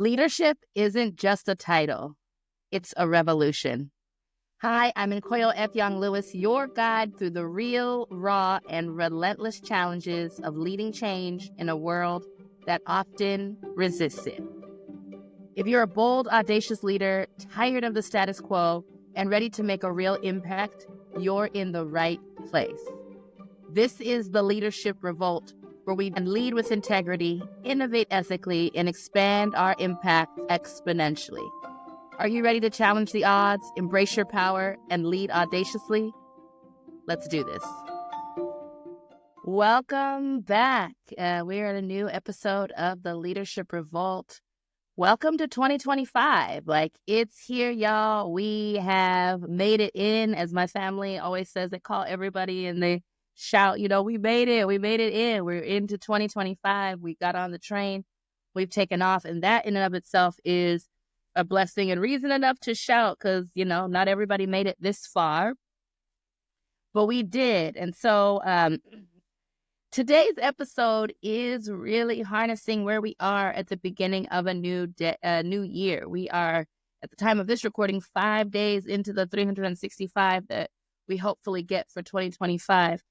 Leadership isn't just a title, it's a revolution. Hi, I'm Nkoyo F. Young Lewis, your guide through the real, raw, and relentless challenges of leading change in a world that often resists it. If you're a bold, audacious leader, tired of the status quo, and ready to make a real impact, you're in the right place. This is the Leadership Revolt, where we lead with integrity, innovate ethically, and expand our impact exponentially. Are you ready to challenge the odds, embrace your power, and lead audaciously? Let's do this. Welcome back. We're in a new episode of the Leadership Revolt. Welcome to 2025. It's here, y'all. We have made it in, as my family always says. They call everybody and they shout, we made it. We made it in. We're into 2025. We got on the train. We've taken off. And that in and of itself is a blessing and reason enough to shout because, not everybody made it this far. But we did. And so today's episode is really harnessing where we are at the beginning of a new year. We are, at the time of this recording, 5 days into the 365 that we hopefully get for 2025.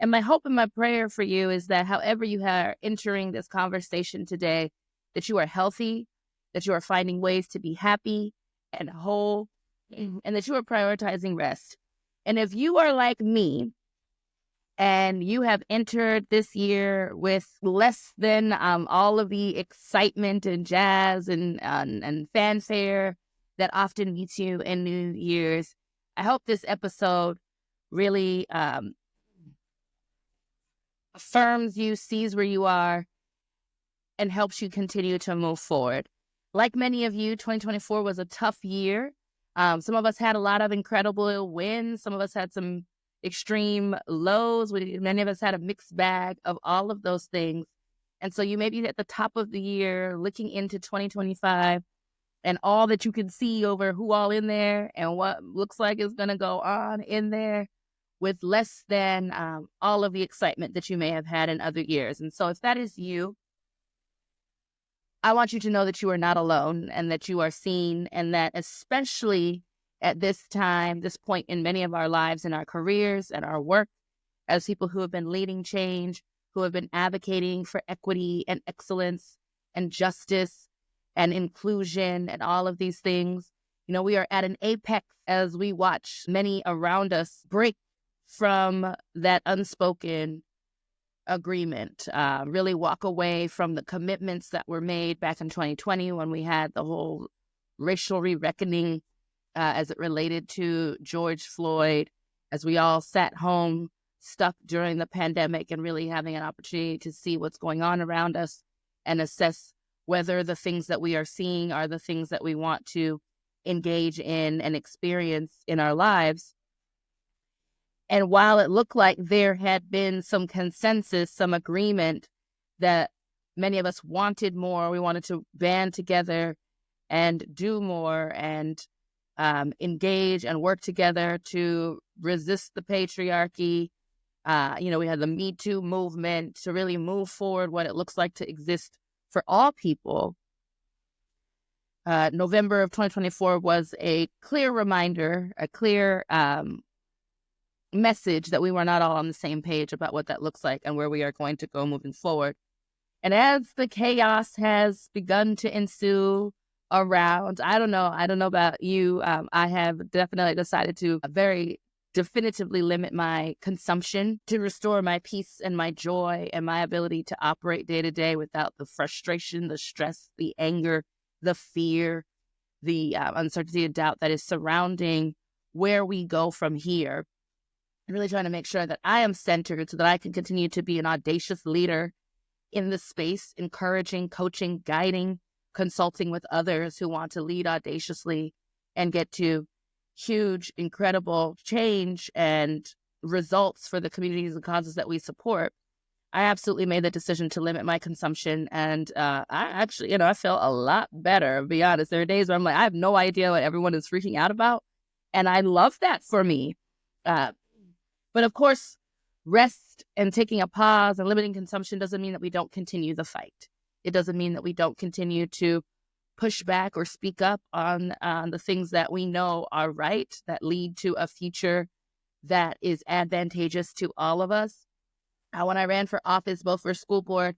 And my hope and my prayer for you is that however you are entering this conversation today, that you are healthy, that you are finding ways to be happy and whole, and that you are prioritizing rest. And if you are like me, and you have entered this year with less than all of the excitement and jazz and fanfare that often meets you in New Year's, I hope this episode really affirms you, sees where you are, and helps you continue to move forward. Like many of you, 2024 was a tough year. Some of us had a lot of incredible wins. Some of us had some extreme lows. Many of us had a mixed bag of all of those things. And so you may be at the top of the year looking into 2025 and all that you can see over who all in there and what looks like is going to go on in there with less than all of the excitement that you may have had in other years. And so if that is you, I want you to know that you are not alone and that you are seen, and that especially at this time, this point in many of our lives, in our careers and our work, as people who have been leading change, who have been advocating for equity and excellence and justice and inclusion and all of these things, we are at an apex as we watch many around us break from that unspoken agreement, really walk away from the commitments that were made back in 2020 when we had the whole racial re-reckoning as it related to George Floyd, as we all sat home stuck during the pandemic and really having an opportunity to see what's going on around us and assess whether the things that we are seeing are the things that we want to engage in and experience in our lives. And while it looked like there had been some consensus, some agreement that many of us wanted more, we wanted to band together and do more and engage and work together to resist the patriarchy. We had the Me Too movement to really move forward what it looks like to exist for all people. November of 2024 was a clear reminder, a clear message that we were not all on the same page about what that looks like and where we are going to go moving forward. And as the chaos has begun to ensue around, I don't know about you, I have definitely decided to very definitively limit my consumption to restore my peace and my joy and my ability to operate day to day without the frustration, the stress, the anger, the fear, the uncertainty and doubt that is surrounding where we go from here. I'm really trying to make sure that I am centered so that I can continue to be an audacious leader in the space, encouraging, coaching, guiding, consulting with others who want to lead audaciously and get to huge, incredible change and results for the communities and causes that we support. I absolutely made the decision to limit my consumption. And I actually, I feel a lot better, to be honest. There are days where I'm like, I have no idea what everyone is freaking out about. And I love that for me. But of course, rest and taking a pause and limiting consumption doesn't mean that we don't continue the fight. It doesn't mean that we don't continue to push back or speak up on the things that we know are right, that lead to a future that is advantageous to all of us. When I ran for office, both for school board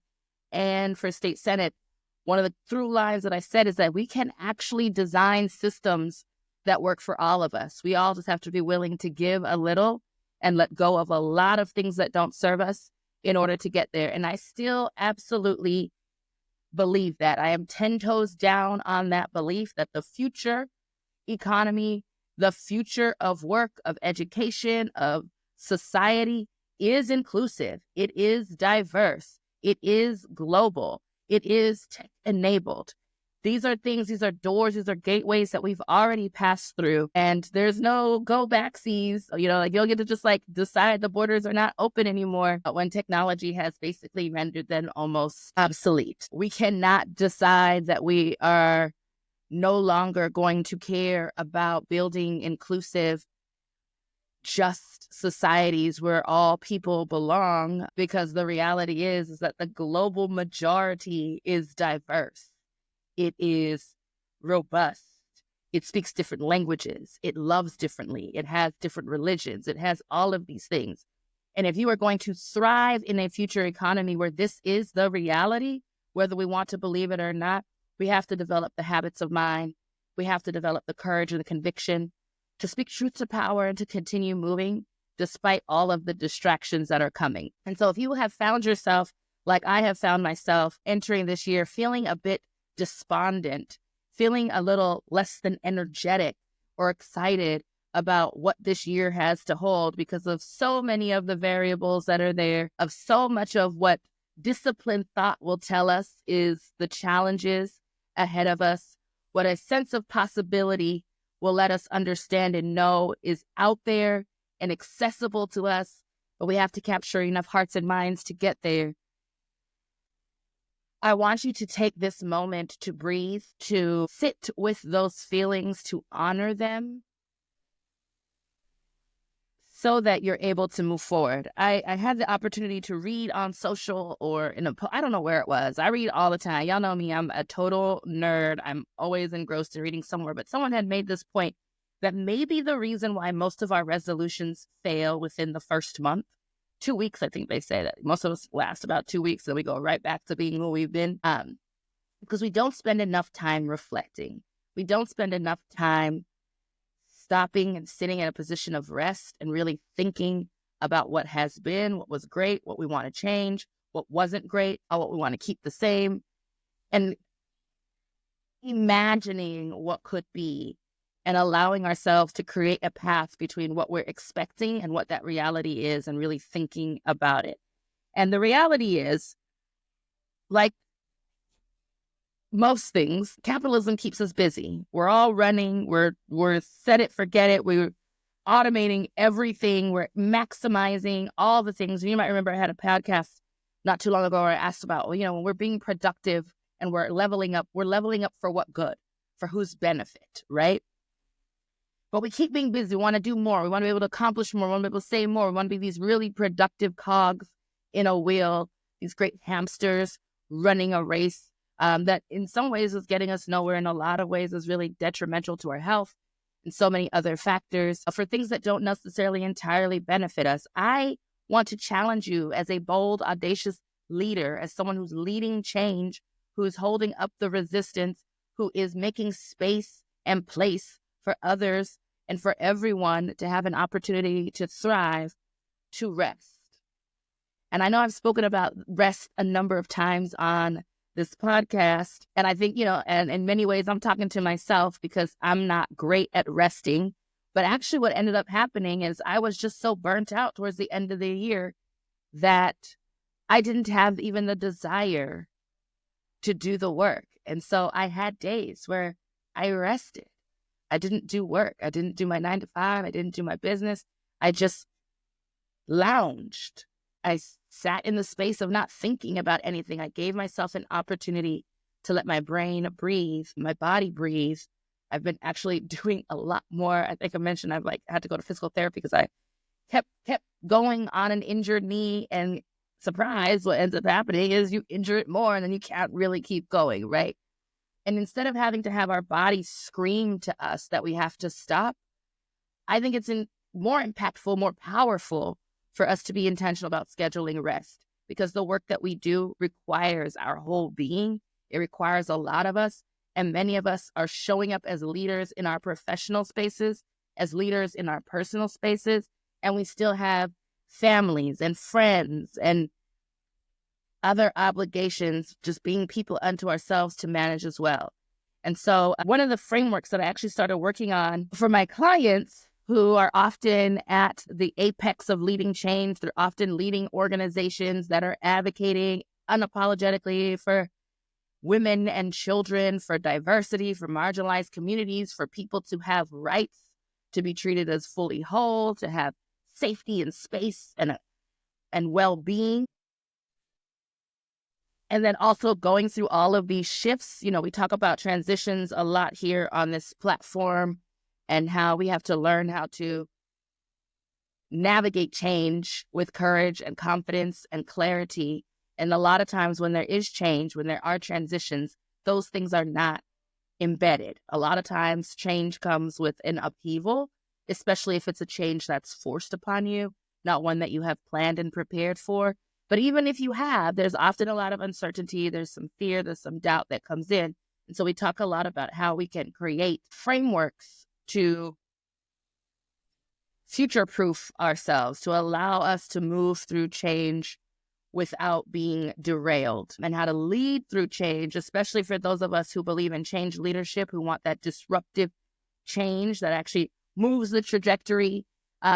and for state senate, one of the through lines that I said is that we can actually design systems that work for all of us. We all just have to be willing to give a little and let go of a lot of things that don't serve us in order to get there. And I still absolutely believe that. I am 10 toes down on that belief that the future economy, the future of work, of education, of society is inclusive. It is diverse. It is global. It is tech-enabled. These are things, these are doors, these are gateways that we've already passed through. And there's no go backsies. Like you'll get to just like decide the borders are not open anymore when technology has basically rendered them almost obsolete. We cannot decide that we are no longer going to care about building inclusive, just societies where all people belong, because the reality is that the global majority is diverse. It is robust. It speaks different languages. It loves differently. It has different religions. It has all of these things. And if you are going to thrive in a future economy where this is the reality, whether we want to believe it or not, we have to develop the habits of mind. We have to develop the courage and the conviction to speak truth to power and to continue moving despite all of the distractions that are coming. And so if you have found yourself, like I have found myself entering this year, feeling a bit despondent, feeling a little less than energetic or excited about what this year has to hold because of so many of the variables that are there, of so much of what disciplined thought will tell us is the challenges ahead of us, what a sense of possibility will let us understand and know is out there and accessible to us, but we have to capture enough hearts and minds to get there. I want you to take this moment to breathe, to sit with those feelings, to honor them so that you're able to move forward. I had the opportunity to read on social or I don't know where it was. I read all the time. Y'all know me. I'm a total nerd. I'm always engrossed in reading somewhere. But someone had made this point that maybe the reason why most of our resolutions fail within the first month, 2 weeks, I think they say that most of us last about 2 weeks, and we go right back to being who we've been, because we don't spend enough time reflecting. We don't spend enough time stopping and sitting in a position of rest and really thinking about what has been, what was great, what we want to change, what wasn't great, or what we want to keep the same, and imagining what could be and allowing ourselves to create a path between what we're expecting and what that reality is and really thinking about it. And the reality is, like most things, capitalism keeps us busy. We're all running. We're set it, forget it. We're automating everything. We're maximizing all the things. You might remember I had a podcast not too long ago where I asked about, when we're being productive and we're leveling up for what good? For whose benefit, right? But we keep being busy. We want to do more. We want to be able to accomplish more. We want to be able to say more. We want to be these really productive cogs in a wheel, these great hamsters running a race that in some ways is getting us nowhere. In a lot of ways is really detrimental to our health and so many other factors for things that don't necessarily entirely benefit us. I want to challenge you as a bold, audacious leader, as someone who's leading change, who's holding up the resistance, who is making space and place for others and for everyone to have an opportunity to thrive, to rest. And I know I've spoken about rest a number of times on this podcast. And I think, and in many ways I'm talking to myself because I'm not great at resting. But actually what ended up happening is I was just so burnt out towards the end of the year that I didn't have even the desire to do the work. And so I had days where I rested. I didn't do work. I didn't do my 9 to 5. I didn't do my business. I just lounged. I sat in the space of not thinking about anything. I gave myself an opportunity to let my brain breathe, my body breathe. I've been actually doing a lot more. I think I mentioned I've had to go to physical therapy because I kept going on an injured knee, and surprise, what ends up happening is you injure it more and then you can't really keep going, right? And instead of having to have our bodies scream to us that we have to stop, I think it's more impactful, more powerful for us to be intentional about scheduling rest, because the work that we do requires our whole being. It requires a lot of us. And many of us are showing up as leaders in our professional spaces, as leaders in our personal spaces, and we still have families and friends and other obligations, just being people unto ourselves to manage as well. And so one of the frameworks that I actually started working on for my clients who are often at the apex of leading change, they're often leading organizations that are advocating unapologetically for women and children, for diversity, for marginalized communities, for people to have rights, to be treated as fully whole, to have safety and space and well-being. And then also going through all of these shifts. We talk about transitions a lot here on this platform and how we have to learn how to navigate change with courage and confidence and clarity. And a lot of times when there is change, when there are transitions, those things are not embedded. A lot of times change comes with an upheaval, especially if it's a change that's forced upon you, not one that you have planned and prepared for. But even if you have, there's often a lot of uncertainty, there's some fear, there's some doubt that comes in. And so we talk a lot about how we can create frameworks to future-proof ourselves, to allow us to move through change without being derailed, and how to lead through change, especially for those of us who believe in change leadership, who want that disruptive change that actually moves the trajectory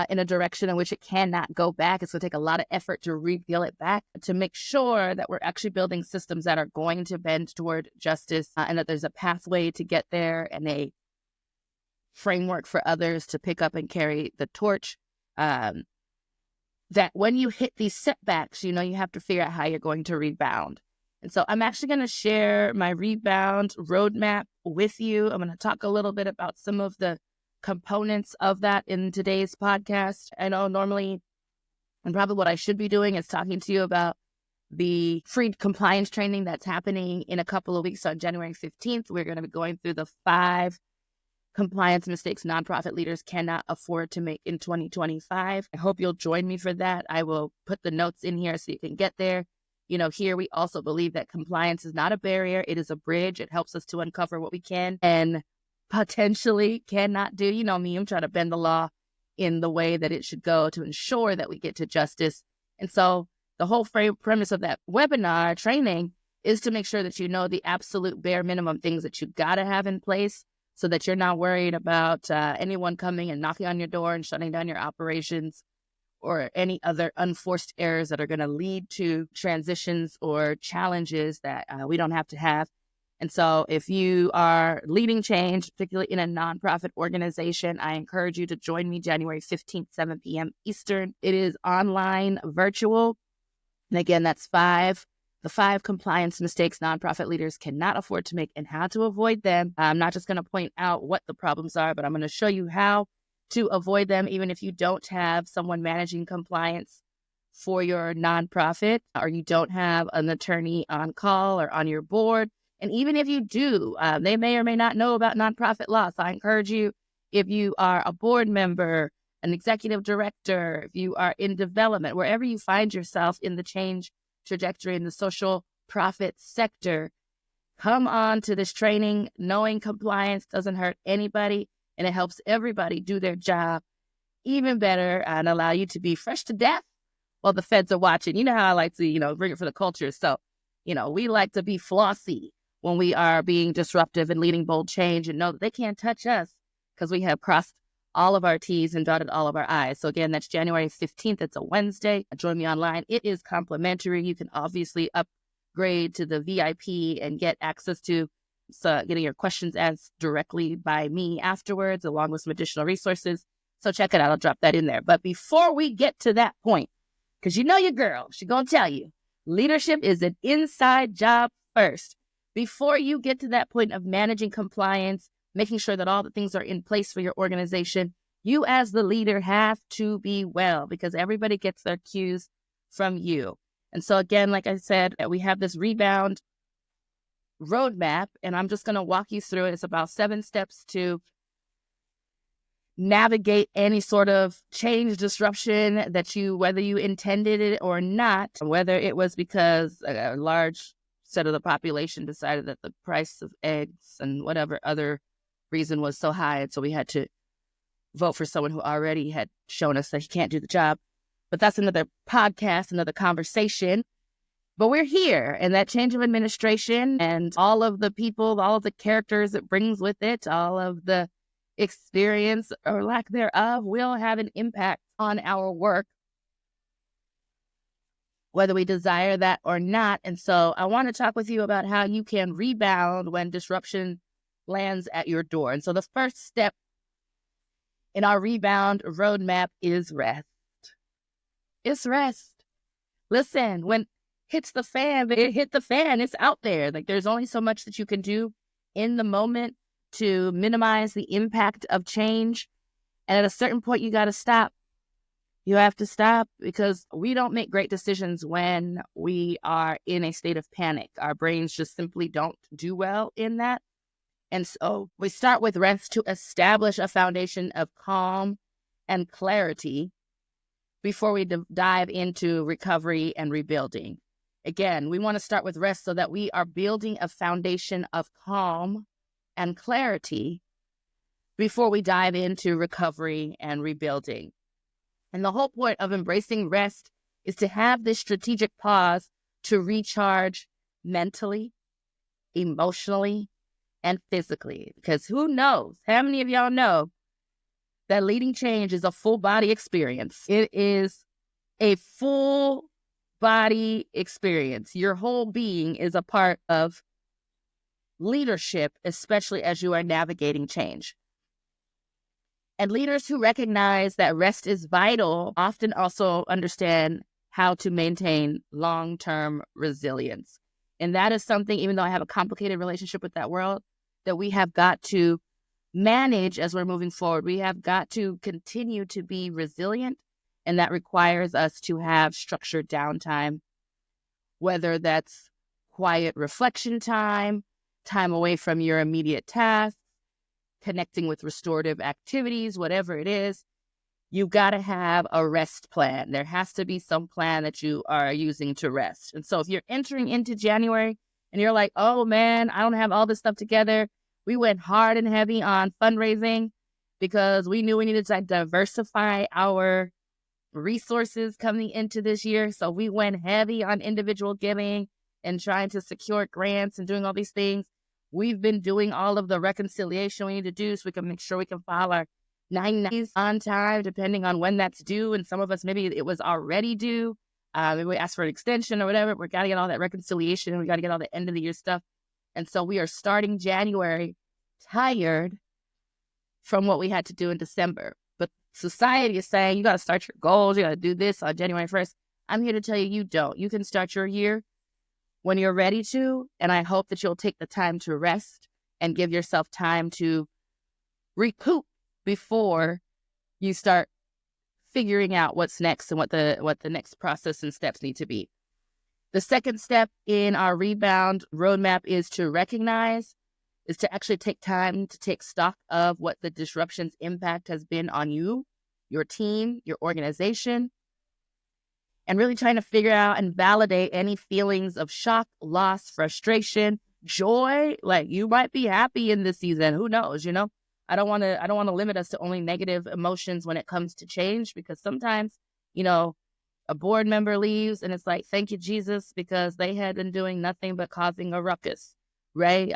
in a direction in which it cannot go back. It's going to take a lot of effort to rebuild it back, to make sure that we're actually building systems that are going to bend toward justice, and that there's a pathway to get there and a framework for others to pick up and carry the torch. That when you hit these setbacks, you have to figure out how you're going to rebound. And so I'm actually going to share my Rebound Roadmap with you. I'm going to talk a little bit about some of the components of that in today's podcast. I know normally, and probably what I should be doing, is talking to you about the free compliance training that's happening in a couple of weeks on January 15th. We're going to be going through the 5 compliance mistakes nonprofit leaders cannot afford to make in 2025. I hope you'll join me for that. I will put the notes in here so you can get there. Here we also believe that compliance is not a barrier. It is a bridge. It helps us to uncover what we can and potentially cannot do. You know me, I'm trying to bend the law in the way that it should go to ensure that we get to justice. And so the whole premise of that webinar training is to make sure that you know the absolute bare minimum things that you got to have in place, so that you're not worried about anyone coming and knocking on your door and shutting down your operations, or any other unforced errors that are going to lead to transitions or challenges that we don't have to have. And so if you are leading change, particularly in a nonprofit organization, I encourage you to join me January 15th, 7 p.m. Eastern. It is online, virtual. And again, that's the 5 compliance mistakes nonprofit leaders cannot afford to make and how to avoid them. I'm not just going to point out what the problems are, but I'm going to show you how to avoid them, even if you don't have someone managing compliance for your nonprofit, or you don't have an attorney on call or on your board. And even if you do, they may or may not know about nonprofit law. So I encourage you, if you are a board member, an executive director, if you are in development, wherever you find yourself in the change trajectory in the social profit sector, come on to this training knowing compliance doesn't hurt anybody, and it helps everybody do their job even better and allow you to be fresh to death while the feds are watching. You know how I like to, bring it for the culture. So, we like to be flossy when we are being disruptive and leading bold change, and know that they can't touch us because we have crossed all of our T's and dotted all of our I's. So again, that's January 15th. It's a Wednesday. Join me online. It is complimentary. You can obviously upgrade to the VIP and get access to getting your questions asked directly by me afterwards, along with some additional resources. So check it out. I'll drop that in there. But before we get to that point, because your girl, she's going to tell you, leadership is an inside job first. Before you get to that point of managing compliance, making sure that all the things are in place for your organization, you as the leader have to be well, because everybody gets their cues from you. And so again, like I said, we have this Rebound roadmap, and I'm just going to walk you through it. It's about 7 steps to navigate any sort of change, disruption that whether you intended it or not, whether it was because a large set of the population decided that the price of eggs and whatever other reason was so high, and so we had to vote for someone who already had shown us that he can't do the job. But that's another podcast, another conversation. But we're here, and that change of administration and all of the people, all of the characters it brings with it, all of the experience or lack thereof will have an impact on our work, whether we desire that or not. And so I want to talk with you about how you can rebound when disruption lands at your door. And so the first step in our rebound roadmap is rest. It's rest. Listen, when hits the fan, it hit the fan. It's out there. Like, there's only so much that you can do in the moment to minimize the impact of change. And at a certain point, you got to stop. You have to stop, because we don't make great decisions when we are in a state of panic. Our brains just simply don't do well in that. And so we start with rest to establish a foundation of calm and clarity before we dive into recovery and rebuilding. Again, we want to start with rest so that we are building a foundation of calm and clarity before we dive into recovery and rebuilding. And the whole point of embracing rest is to have this strategic pause to recharge mentally, emotionally, and physically. Because who knows? How many of y'all know that leading change is a full body experience? It is a full body experience. Your whole being is a part of leadership, especially as you are navigating change. And leaders who recognize that rest is vital often also understand how to maintain long-term resilience. And that is something, even though I have a complicated relationship with that world, that we have got to manage as we're moving forward. We have got to continue to be resilient, and that requires us to have structured downtime, whether that's quiet reflection time, time away from your immediate tasks, connecting with restorative activities, whatever it is. You got to have a rest plan. There has to be some plan that you are using to rest. And so if you're entering into January and you're like, oh man, I don't have all this stuff together. We went hard and heavy on fundraising because we knew we needed to diversify our resources coming into this year. So we went heavy on individual giving and trying to secure grants and doing all these things. We've been doing all of the reconciliation we need to do so we can make sure we can file our 990s on time, depending on when that's due. And some of us, maybe it was already due. Maybe we asked for an extension or whatever. We got to get all that reconciliation. We got to get all the end of the year stuff. And so we are starting January tired from what we had to do in December. But society is saying you got to start your goals. You got to do this on January 1st. I'm here to tell you, you don't. You can start your year when you're ready to. And I hope that you'll take the time to rest and give yourself time to recoup before you start figuring out what's next and what the next process and steps need to be. The second step in our rebound roadmap is to actually take time to take stock of what the disruption's impact has been on you, your team, your organization, and really trying to figure out and validate any feelings of shock, loss, frustration, joy. Like, you might be happy in this season. Who knows? I don't want to limit us to only negative emotions when it comes to change, because sometimes, a board member leaves and it's like, thank you, Jesus, because they had been doing nothing but causing a ruckus, right?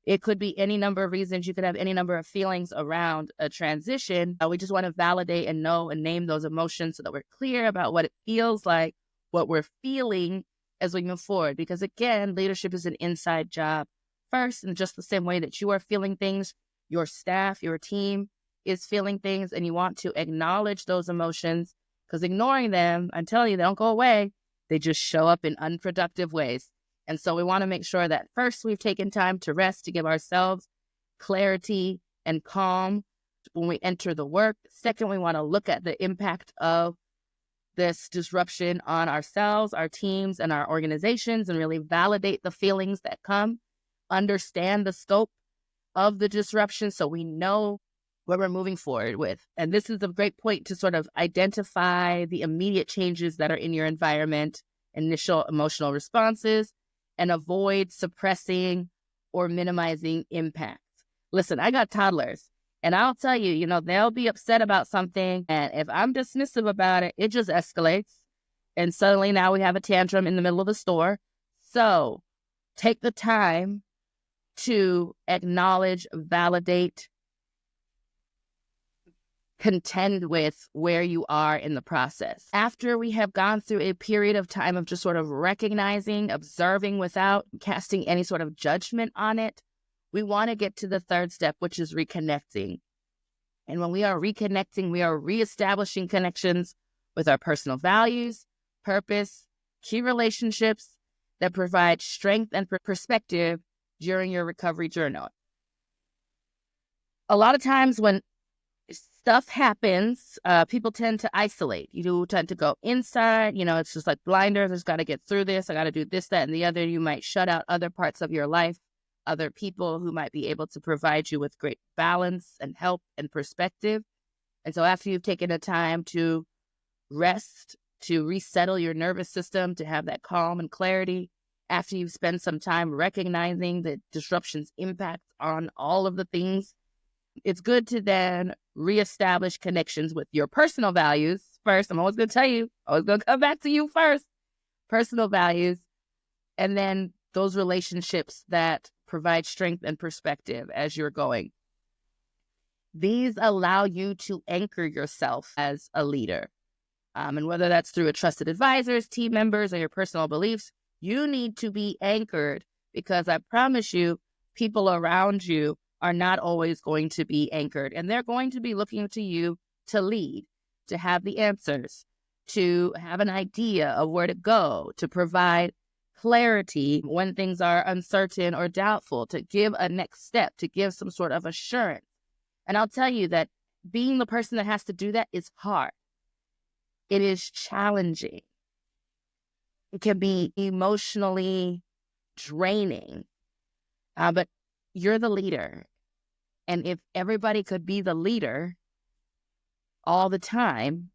It could be any number of reasons. You could have any number of feelings around a transition. We just want to validate and know and name those emotions so that we're clear about what it feels like, what we're feeling as we move forward. Because again, leadership is an inside job first, and just the same way that you are feeling things, your staff, your team is feeling things, and you want to acknowledge those emotions, because ignoring them, I'm telling you, they don't go away. They just show up in unproductive ways. And so we want to make sure that first we've taken time to rest, to give ourselves clarity and calm when we enter the work. Second, we want to look at the impact of this disruption on ourselves, our teams, and our organizations, and really validate the feelings that come. understand the scope of the disruption so we know what we're moving forward with. And this is a great point to sort of identify the immediate changes that are in your environment, initial emotional responses, and avoid suppressing or minimizing impacts. Listen, I got toddlers, and I'll tell you, they'll be upset about something, and if I'm dismissive about it, it just escalates. And suddenly now we have a tantrum in the middle of the store. So take the time to acknowledge, validate, contend with where you are in the process. After we have gone through a period of time of just sort of recognizing, observing without casting any sort of judgment on it, we want to get to the third step, which is reconnecting. And when we are reconnecting, we are reestablishing connections with our personal values, purpose, key relationships that provide strength and perspective during your recovery journey. A lot of times when stuff happens, people tend to isolate. You tend to go inside. It's just like blinders. I just got to get through this. I got to do this, that, and the other. You might shut out other parts of your life, other people who might be able to provide you with great balance and help and perspective. And so after you've taken the time to rest, to resettle your nervous system, to have that calm and clarity, after you've spent some time recognizing the disruption's impact on all of the things, it's good to then reestablish connections with your personal values first. I'm always going to tell you, always going to come back to you first. Personal values, and then those relationships that provide strength and perspective as you're going. These allow you to anchor yourself as a leader. And whether that's through a trusted advisors, team members, or your personal beliefs, you need to be anchored, because I promise you, people around you are not always going to be anchored, and they're going to be looking to you to lead, to have the answers, to have an idea of where to go, to provide clarity when things are uncertain or doubtful, to give a next step, to give some sort of assurance. And I'll tell you that being the person that has to do that is hard. It is challenging. It can be emotionally draining, but you're the leader. And if everybody could be the leader all the time,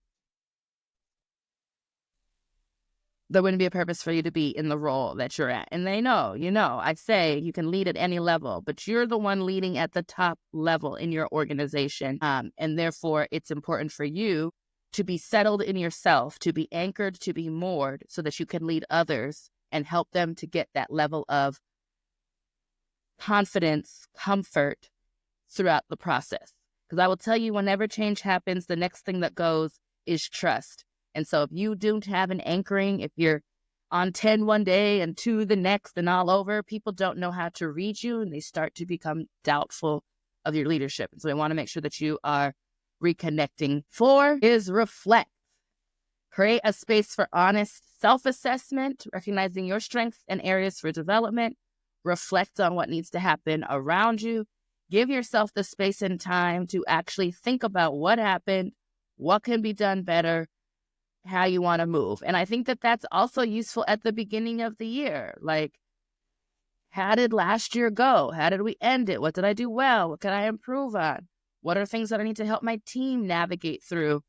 there wouldn't be a purpose for you to be in the role that you're at. And they know, I say you can lead at any level, but you're the one leading at the top level in your organization. And therefore, it's important for you to be settled in yourself, to be anchored, to be moored, so that you can lead others and help them to get that level of confidence, comfort throughout the process. Because I will tell you, whenever change happens, the next thing that goes is trust. And so if you don't have an anchoring, if you're on 10 one day and 2 the next and all over, people don't know how to read you, and they start to become doubtful of your leadership. And so we want to make sure that you are reconnecting. 4 is reflect. Create a space for honest self-assessment, recognizing your strengths and areas for development. Reflect on what needs to happen around you. Give yourself the space and time to actually think about what happened, what can be done better, how you want to move. And I think that that's also useful at the beginning of the year. Like, how did last year go? How did we end it? What did I do well? What can I improve on? What are things that I need to help my team navigate through?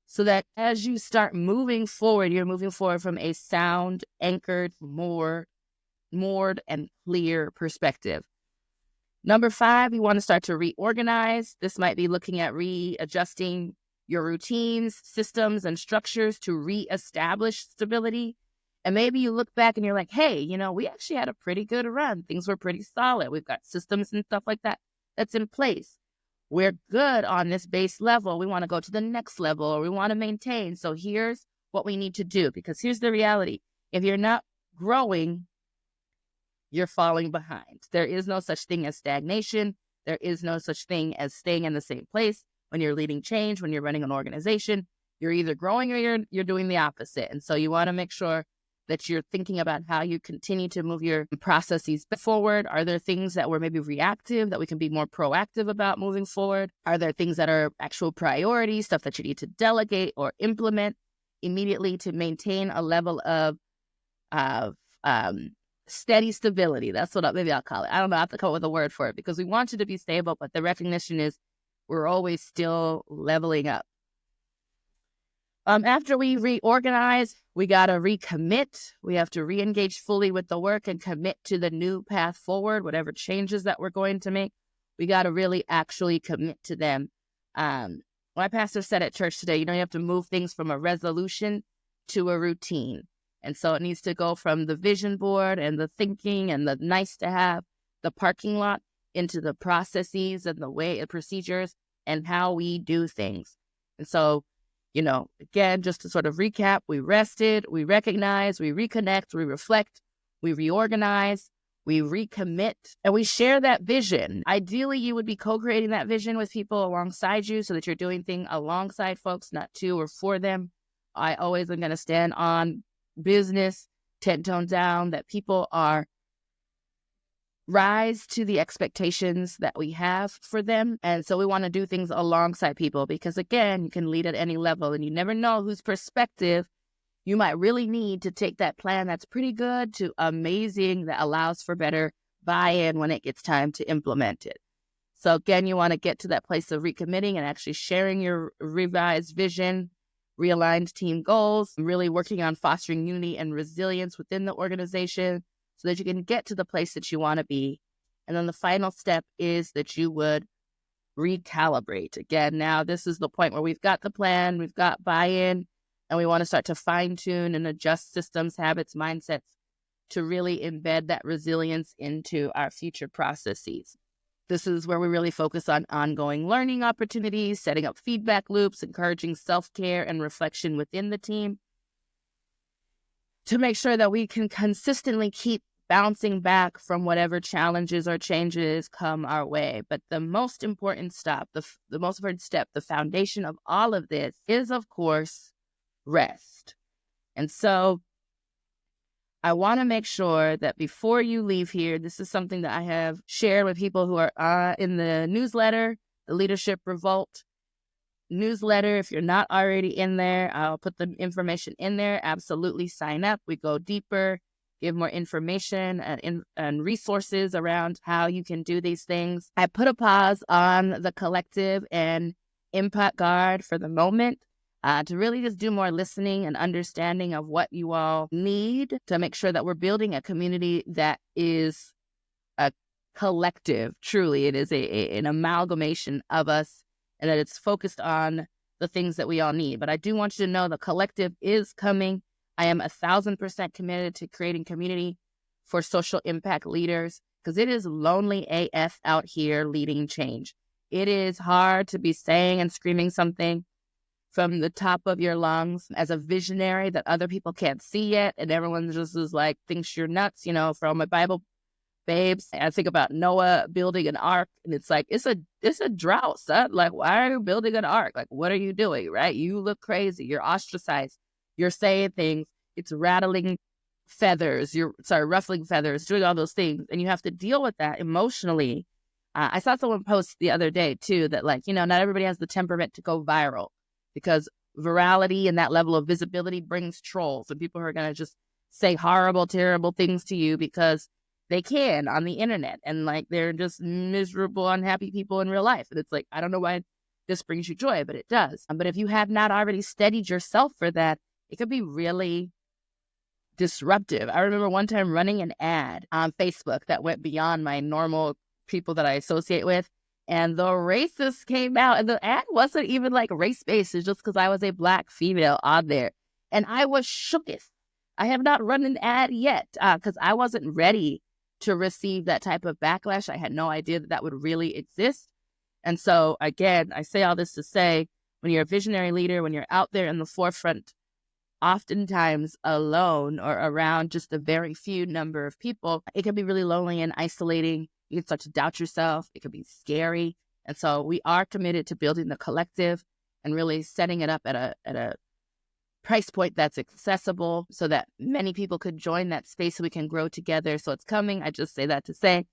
So that as you start moving forward, you're moving forward from a sound, anchored, moored, and clear perspective. Number 5, you want to start to reorganize. This might be looking at readjusting your routines, systems, and structures to reestablish stability. And maybe you look back and you're like, hey, we actually had a pretty good run. Things were pretty solid. We've got systems and stuff like that that's in place. We're good on this base level. We want to go to the next level, or we want to maintain. So here's what we need to do, because here's the reality. If you're not growing, you're falling behind. There is no such thing as stagnation. There is no such thing as staying in the same place. When you're leading change, when you're running an organization, you're either growing or you're doing the opposite. And so you want to make sure that you're thinking about how you continue to move your processes forward. Are there things that were maybe reactive that we can be more proactive about moving forward? Are there things that are actual priorities, stuff that you need to delegate or implement immediately to maintain a level of steady stability. That's what maybe I'll call it. I don't know. I have to come up with a word for it because we want you to be stable, but the recognition is we're always still leveling up. After we reorganize, we got to recommit. We have to re-engage fully with the work and commit to the new path forward, whatever changes that we're going to make. We got to really actually commit to them. My pastor said at church today, you have to move things from a resolution to a routine. And so it needs to go from the vision board and the thinking and the nice to have, the parking lot, into the processes and the way and procedures and how we do things. And so, again, just to sort of recap, we rested, we recognize, we reconnect, we reflect, we reorganize, we recommit, and we share that vision. Ideally, you would be co-creating that vision with people alongside you so that you're doing things alongside folks, not to or for them. I always am going to stand on business, 10 tones down, that people are rise to the expectations that we have for them. And so we want to do things alongside people because, again, you can lead at any level and you never know whose perspective you might really need to take that plan that's pretty good to amazing that allows for better buy-in when it gets time to implement it. So again, you want to get to that place of recommitting and actually sharing your revised vision, realigned team goals, really working on fostering unity and resilience within the organization so that you can get to the place that you want to be. And then the final step is that you would recalibrate. Again, now this is the point where we've got the plan, we've got buy-in, and we want to start to fine-tune and adjust systems, habits, mindsets to really embed that resilience into our future processes. This is where we really focus on ongoing learning opportunities, setting up feedback loops, encouraging self-care and reflection within the team to make sure that we can consistently keep bouncing back from whatever challenges or changes come our way. But the most important step, the foundation of all of this is, of course, rest. And so I want to make sure that before you leave here, this is something that I have shared with people who are in the newsletter, the Leadership Revolt newsletter. If you're not already in there, I'll put the information in there. Absolutely sign up. We go deeper, give more information and resources around how you can do these things. I put a pause on the collective and impact guard for the moment. To really just do more listening and understanding of what you all need to make sure that we're building a community that is a collective. Truly, it is an amalgamation of us and that it's focused on the things that we all need. But I do want you to know the collective is coming. I am 1,000% committed to creating community for social impact leaders because it is lonely AF out here leading change. It is hard to be saying and screaming something from the top of your lungs as a visionary that other people can't see yet. And everyone just is like, thinks you're nuts, from my Bible babes. I think about Noah building an ark and it's like, it's a drought, son. Like, why are you building an ark? Like, what are you doing? Right? You look crazy. You're ostracized. You're saying things. It's ruffling feathers, doing all those things. And you have to deal with that emotionally. I saw someone post the other day too, that not everybody has the temperament to go viral. Because virality and that level of visibility brings trolls and people who are going to just say horrible, terrible things to you because they can on the internet. And they're just miserable, unhappy people in real life. And it's like, I don't know why this brings you joy, but it does. But if you have not already steadied yourself for that, it could be really disruptive. I remember one time running an ad on Facebook that went beyond my normal people that I associate with. And the racist came out, and the ad wasn't even race-based. It's just because I was a Black female on there. And I was shooketh. I have not run an ad yet because I wasn't ready to receive that type of backlash. I had no idea that would really exist. And so, again, I say all this to say, when you're a visionary leader, when you're out there in the forefront, oftentimes alone or around just a very few number of people, it can be really lonely and isolating. You can start to doubt yourself. It could be scary. And so we are committed to building the collective and really setting it up at a price point that's accessible so that many people could join that space so we can grow together. So it's coming. I just say that to say.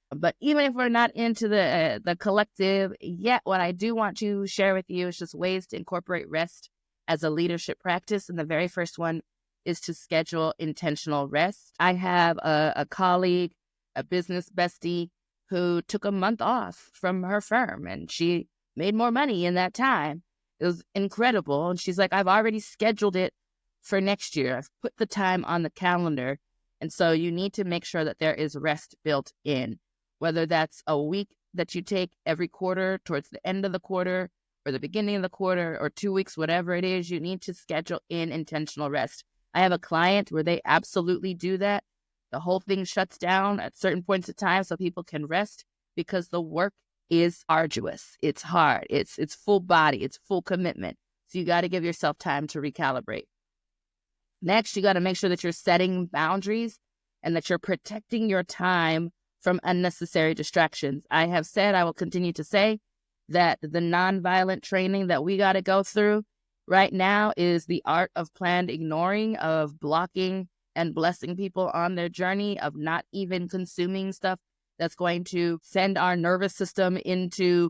But even if we're not into the collective yet, what I do want to share with you is just ways to incorporate rest as a leadership practice. And the very first one is to schedule intentional rest. I have a colleague, a business bestie, who took a month off from her firm, and she made more money in that time. It was incredible. And she's like, I've already scheduled it for next year. I've put the time on the calendar. And so you need to make sure that there is rest built in, whether that's a week that you take every quarter towards the end of the quarter or the beginning of the quarter or 2 weeks, whatever it is, you need to schedule in intentional rest. I have a client where they absolutely do that. The whole thing shuts down at certain points of time so people can rest, because the work is arduous. It's hard. It's full body. It's full commitment. So you got to give yourself time to recalibrate. Next, you got to make sure that you're setting boundaries and that you're protecting your time from unnecessary distractions. I have said, I will continue to say, that the nonviolent training that we got to go through right now is the art of planned ignoring, of blocking and blessing people on their journey, of not even consuming stuff that's going to send our nervous system into,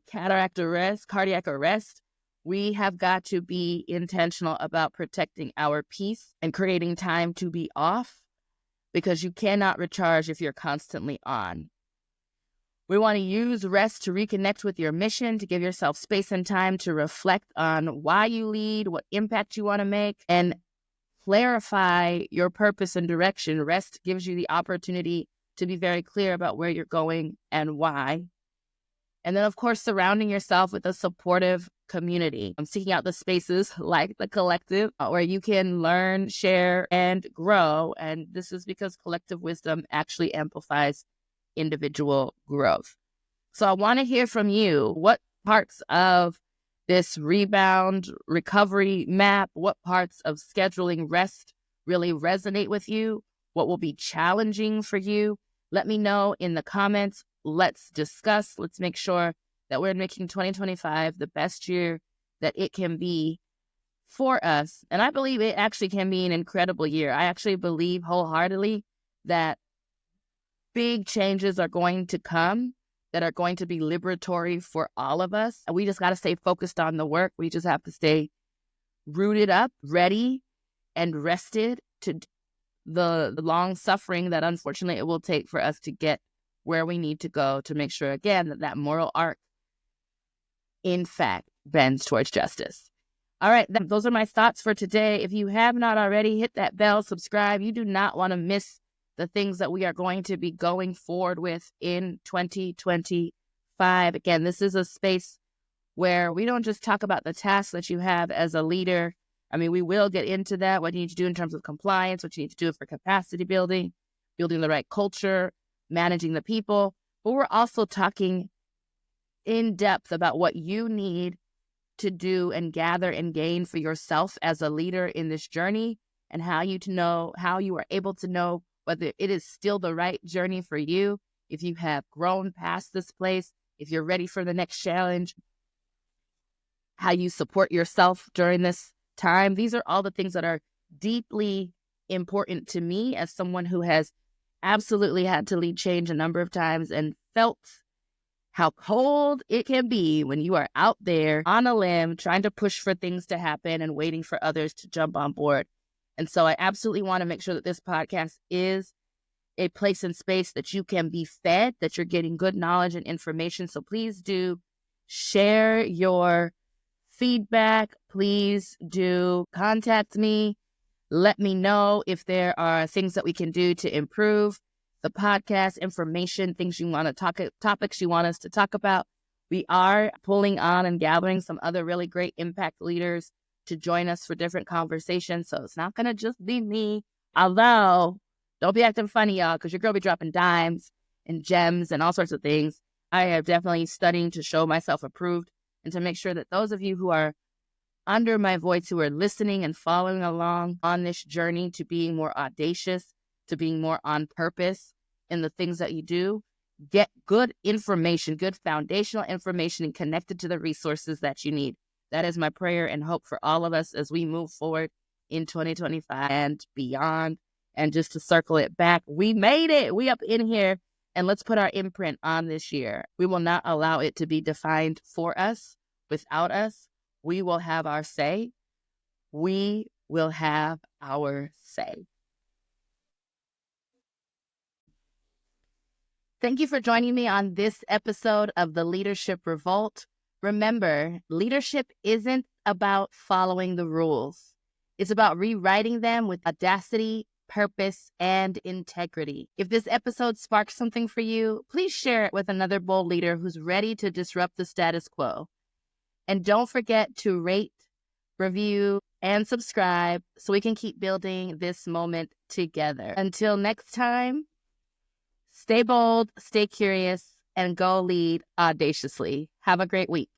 cardiac arrest. We have got to be intentional about protecting our peace and creating time to be off, because you cannot recharge if you're constantly on. We want to use rest to reconnect with your mission, to give yourself space and time to reflect on why you lead, what impact you want to make, and clarify your purpose and direction. Rest gives you the opportunity to be very clear about where you're going and why. And then, of course, surrounding yourself with a supportive community. I'm seeking out the spaces like the collective where you can learn, share, and grow. And this is because collective wisdom actually amplifies individual growth. So I want to hear from you. What parts of this rebound recovery map, what parts of scheduling rest really resonate with you? What will be challenging for you? Let me know in the comments. Let's discuss. Let's make sure that we're making 2025 the best year that it can be for us. And I believe it actually can be an incredible year. I actually believe wholeheartedly that big changes are going to come that are going to be liberatory for all of us. And we just got to stay focused on the work. We just have to stay rooted up, ready, and rested to the long suffering that unfortunately it will take for us to get where we need to go, to make sure, again, that moral arc, in fact, bends towards justice. All right, those are my thoughts for today. If you have not already, hit that bell, subscribe. You do not want to miss the things that we are going to be going forward with in 2025. Again, this is a space where we don't just talk about the tasks that you have as a leader. I mean, we will get into that, what you need to do in terms of compliance, what you need to do for capacity building, building the right culture, managing the people. But we're also talking in depth about what you need to do and gather and gain for yourself as a leader in this journey, and how you are able to know whether it is still the right journey for you, if you have grown past this place, if you're ready for the next challenge, how you support yourself during this time. These are all the things that are deeply important to me as someone who has absolutely had to lead change a number of times and felt how cold it can be when you are out there on a limb trying to push for things to happen and waiting for others to jump on board. And so I absolutely want to make sure that this podcast is a place and space that you can be fed, that you're getting good knowledge and information. So please do share your feedback. Please do contact me. Let me know if there are things that we can do to improve the podcast, information, things you want to topics you want us to talk about. We are pulling on and gathering some other really great impact leaders to join us for different conversations. So it's not going to just be me. Although, don't be acting funny, y'all, because your girl be dropping dimes and gems and all sorts of things. I am definitely studying to show myself approved and to make sure that those of you who are under my voice, who are listening and following along on this journey to being more audacious, to being more on purpose in the things that you do, get good information, good foundational information, and connected to the resources that you need. That is my prayer and hope for all of us as we move forward in 2025 and beyond. And just to circle it back, we made it. We up in here, and let's put our imprint on this year. We will not allow it to be defined for us, without us. We will have our say. We will have our say. Thank you for joining me on this episode of the Leadership Revolt. Remember, leadership isn't about following the rules. It's about rewriting them with audacity, purpose, and integrity. If this episode sparks something for you, please share it with another bold leader who's ready to disrupt the status quo. And don't forget to rate, review, and subscribe so we can keep building this moment together. Until next time, stay bold, stay curious, and go lead audaciously. Have a great week.